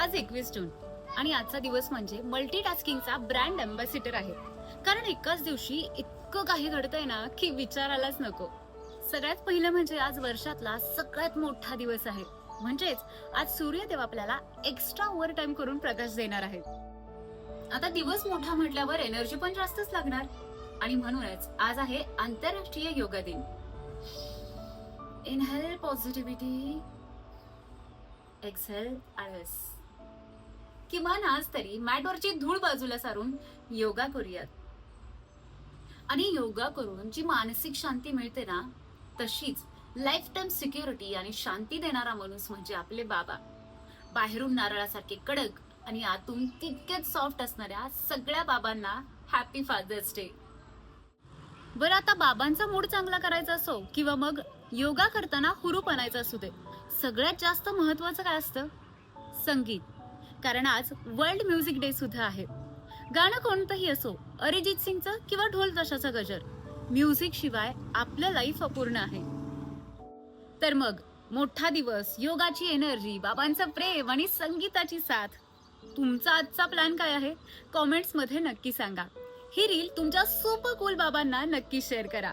आज 21 जून आणि आजचा दिवस म्हणजे मल्टीटास्किंगचा ब्रँड अँबॅसिडर आहे. कारण एकाच दिवशी इतकं काही घडतंय ना की विचारायलाच नको. सगळ्यात पहिलं म्हणजे आज वर्षातला सगळ्यात मोठा दिवस आहे. म्हणजेच आज सूर्यदेव आपल्याला एक्स्ट्रा ओव्हर टाइम करून प्रकाश देणार आहे. आता दिवस मोठा म्हटल्यावर एनर्जी पण जास्तच लागणार आणि म्हणूनच आज आहे आंतरराष्ट्रीय योगा दिन. इनहेल पॉझिटिव्हिटी, एक्सेल आळस. किमान आज तरी मॅटवरची धूळ बाजूला सारून योगा करूयात. आणि योगा करून जी मानसिक शांती मिळते ना, तशीच लाईफ टाइम सिक्युरिटी आणि शांती देणारा माणूस म्हणजे आपले बाबा. बाहेरून नारळासारखे कडक आणि आतून तितकेच सॉफ्ट असणाऱ्या सगळ्या बाबांना हॅपी फादर्स डे. बरं, आता बाबांचा मूड चांगला करायचा असो किंवा मग योगा करताना हुरूप आणायचा असू दे, सगळ्यात जास्त महत्वाचं काय असतं? संगीत. कारण आज वर्ल्ड म्युझिक डे सुद्धा आहे. गाणं कोणतंही असो, अरिजित सिंगचं किंवा ढोल ताशाचा गजर, म्युझिक शिवाय आपलं लाईफ अपूर्ण आहे. तर मग मोठा दिवस, योगाची एनर्जी, बाबांचं प्रेम आणि संगीताची साथ. तुमचा आजचा प्लॅन काय आहे? कॉमेंट्स मध्ये नक्की सांगा. ही रील तुमच्या सुपर कूल बाबांना नक्की शेअर करा.